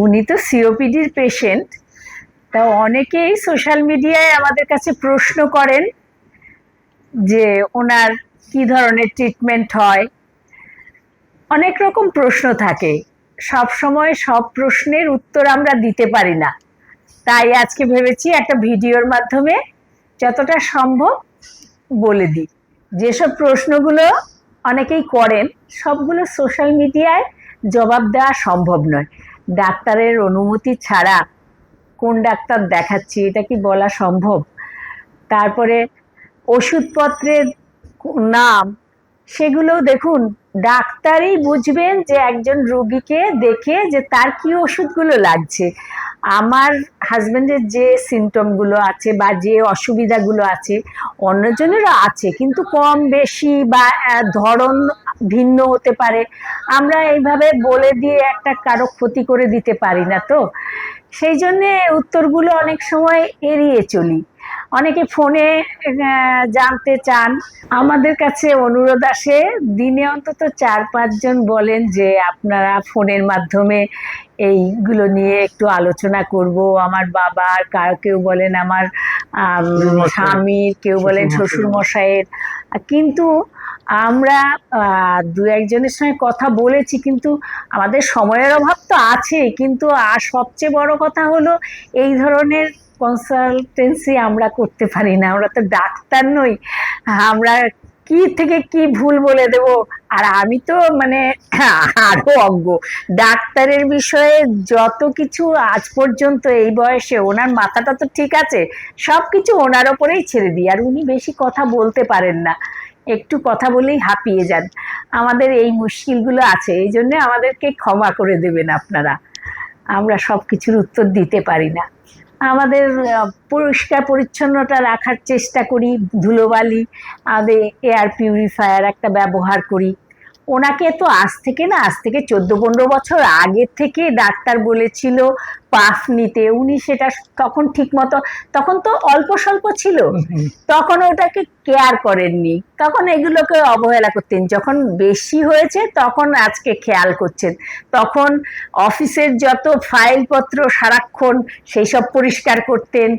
উনি তো সিওপিডির পেশেন্ট। তা অনেকেই সোশ্যাল মিডিয়ায় আমাদের কাছে প্রশ্ন করেন যে ওনার কি ধরনের ট্রিটমেন্ট হয়। অনেক রকম প্রশ্ন থাকে, সব সময় সব প্রশ্নের উত্তর আমরা দিতে পারি না। তাই আজকে ভেবেছি একটা ভিডিওর মাধ্যমে যতটা সম্ভব বলে দিই। যেসব প্রশ্নগুলো অনেকেই করেন সবগুলো সোশ্যাল মিডিয়ায় জবাব দেওয়া সম্ভব নয়। ডাক্তারের অনুমতি ছাড়া কোন ডাক্তার দেখাচ্ছি এটা কি বলা সম্ভব? তারপরে ওষুধপত্রের নাম, সেগুলো দেখুন, ডাক্তারই বুঝবেন যে একজন রোগীকে দেখে যে তার কি ওষুধগুলো লাগছে। আমার হাজবেন্ডের যে সিমটমগুলো আছে বা যে অসুবিধাগুলো আছে অন্যজনেরও আছে, কিন্তু কম বেশি বা ধরন ভিন্ন হতে পারে। আমরা এইভাবে বলে দিয়ে একটা কারো ক্ষতি করে দিতে পারি না তো, সেই জন্যে উত্তরগুলো অনেক সময় এড়িয়ে চলি। অনেকে ফোনে জানতে চান। আমাদের কাছে অনুরোধ আসে, দিনে অন্তত 4-5 জন বলেন যে আপনারা ফোনের মাধ্যমে এইগুলো নিয়ে একটু আলোচনা করব। আমার বাবার, কেউ বলেন আমার স্বামীর, কেউ বলেন শ্বশুর মশাইয়ের। কিন্তু আমরা 2-1 জনের সঙ্গে কথা বলেছি, কিন্তু আমাদের সময়ের অভাব তো আছে। কিন্তু আর সবচেয়ে বড় কথা হলো এই ধরনের কনসালটেন্সি আমরা করতে পারি না, আমরা তো ডাক্তার নই। আমরা কি থেকে কি ভুল বলে দেব। আর আমি তো মানে আরো অজ্ঞ ডাক্তারের বিষয়ে। যত কিছু আজ পর্যন্ত এই বয়সে ওনার মাথাটা তো ঠিক আছে, সবকিছু ওনার ওপরেই ছেড়ে দিই। আর উনি বেশি কথা বলতে পারেন না, একটু কথা বলেই হাঁপিয়ে যান। আমাদের এই মুশকিলগুলো আছে, এই জন্য আমাদেরকে ক্ষমা করে দেবেন আপনারা। আমরা সব কিছুর উত্তর দিতে পারি না। আমাদের পরিষ্কার পরিচ্ছন্নতা রাখার চেষ্টা করি, ধুলোবালি, আমাদের এয়ার পিউরিফায়ার একটা ব্যবহার করি। ওনাকে তো আজ থেকে 14-15 বছর আগের থেকে ডাক্তার বলেছিল পাফ নিতে। উনি সেটা তখন ঠিক মতো, তখন তো অল্প স্বল্প ছিল, তখন ওটাকে কেয়ার করেননি, তখন এগুলোকে অবহেলা করতেন। যখন বেশি হয়েছে তখন আজকে খেয়াল করছেন। তখন অফিসের যত ফাইলপত্র সারাক্ষণ সেই সব পরিষ্কার করতেন।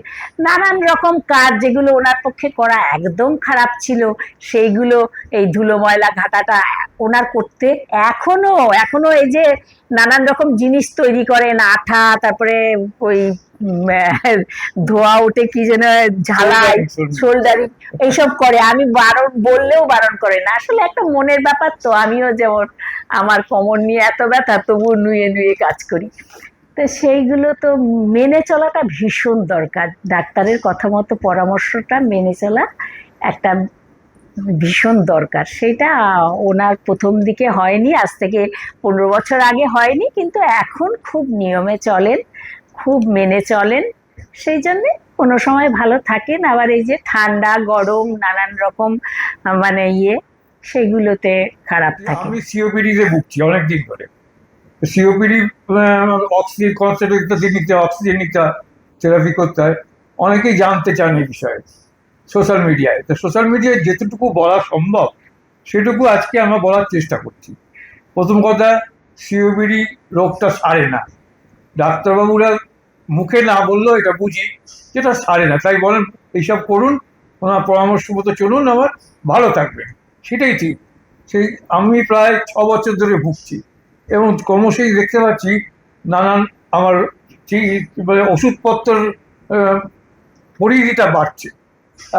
নানান রকম কাজ যেগুলো ওনার পক্ষে করা একদম খারাপ ছিল, সেইগুলো, এই ধুলো ময়লা ঘাটাটা ওনার করতে। এখনো এখনো এই যে নানান রকম জিনিস তৈরি করেন, আঠা, তারপরে ওই ধোয়া উঠে কি যেন ঝালাই, শোল্ডারিং, এইসব করে। আমি বারণ বললেও বারণ করে না। আসলে একটা মনের ব্যাপার তো, আমিও যেমন আমার কোমর নিয়ে এত ব্যথা তবু নুয়ে নুয়ে কাজ করি। তো সেইগুলো তো মেনে চলাটা ভীষণ দরকার। ডাক্তারের কথা মতো পরামর্শটা মেনে চলা একটা ভীষণ দরকার। সেটা ওনার প্রথম দিকে হয়নি, আজ থেকে 15 বছর আগে হয়নি, কিন্তু এখন খুব নিয়মে চলেন, খুব মেনে চলেন। সেই জন্যে কোনো সময় ভালো থাকেন, আবার এই যে ঠান্ডা গরম নানান রকম মানে সেগুলোতে খারাপ থাকে। আমি সিওপিডি তে ভুগছি অনেকদিন ধরে। সিওপিডি অক্সিজেন কনসেন্ট্রেট নিতে, অক্সিজেন নিতে, থেরাপি করতে হয়। অনেকেই জানতে চান এই বিষয়ে সোশ্যাল মিডিয়ায়। তো সোশ্যাল মিডিয়ায় যেটুকু বলা সম্ভব সেটুকু আজকে আমরা বলার চেষ্টা করছি। প্রথম কথা, সিওপিডি রোগটা সারে না। ডাক্তারবাবুরা মুখে না বললেও এটা বুঝি যেটা সারে না, তাই বলেন এইসব করুন, ওনার পরামর্শ মতো চলুন, আমার ভালো থাকবেন, সেটাই ঠিক। সেই আমি প্রায় 6 বছর ধরে ভুগছি এবং ক্রমশই দেখতে পাচ্ছি নানান আমার মানে ওষুধপত্রের পরিধিটা বাড়ছে।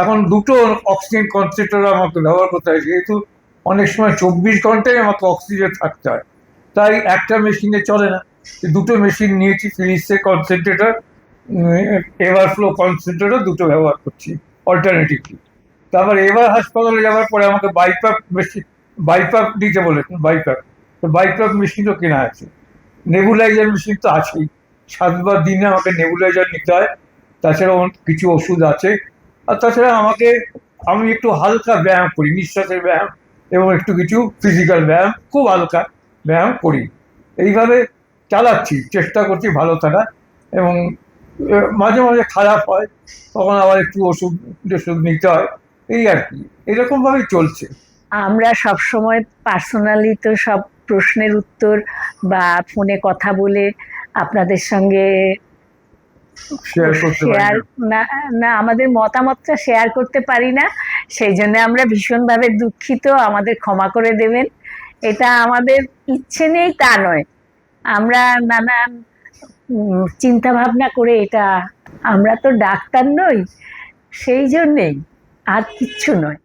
এখন 2টো অক্সিজেন কনসেন্ট্রেটর আমাকে ব্যবহার করতে হয়, যেহেতু অনেক সময় 24 ঘন্টায় আমাকে অক্সিজেন থাকতে হয়, তাই একটা মেশিনে চলে না। 2টো মেশিন নিয়েছি, ফিলিপসের কনসেন্ট্রেটর, এভারফ্লো কনসেন্ট্রেটর, 2টো ব্যবহার করছি অল্টারনেটিভলি। তারপর এবার হাসপাতালে যাওয়ার পরে আমাকে বাইপ্যাপ মেশিন, বাইপ্যাপ দিতে বলেছেন, বাইপ্যাপ। তো বাইপ্যাপ মেশিনও কেনা আছে। নেবুলাইজার মেশিন তো আছেই, 7বার দিনে আমাকে নেবুলাইজার নিতে হয়। তাছাড়াও কিছু ওষুধ আছে। আর তাছাড়া আমি একটু হালকা ব্যায়াম করি, নিঃশ্বাসের ব্যায়াম এবং একটু কিছু ফিজিক্যাল ব্যায়াম, খুব হালকা ব্যায়াম করি। এইভাবে চালাচ্ছি, চেষ্টা করছি ভালো থাকা। এবং মাঝে মাঝে খারাপ হয়, তখন আবার একটু ওষুধ নিতে হয়, এই আর কি। এরকম ভাবেই চলছে। আমরা সব সময় পার্সোনালি তো সব প্রশ্নের উত্তর বা ফোনে কথা বলে আপনাদের সঙ্গে শেয়ার করতে পারি শেয়ার না। না না আমাদের মতামতটা শেয়ার করতে পারি না, সেই জন্য আমরা ভীষণভাবে দুঃখিত, আমাদের ক্ষমা করে দেবেন। এটা আমাদের ইচ্ছে নেই তা নয়, আমরা নানান চিন্তা ভাবনা করে এটা, আমরা তো ডাক্তার নই, সেই জন্যেই, আর কিচ্ছু নয়।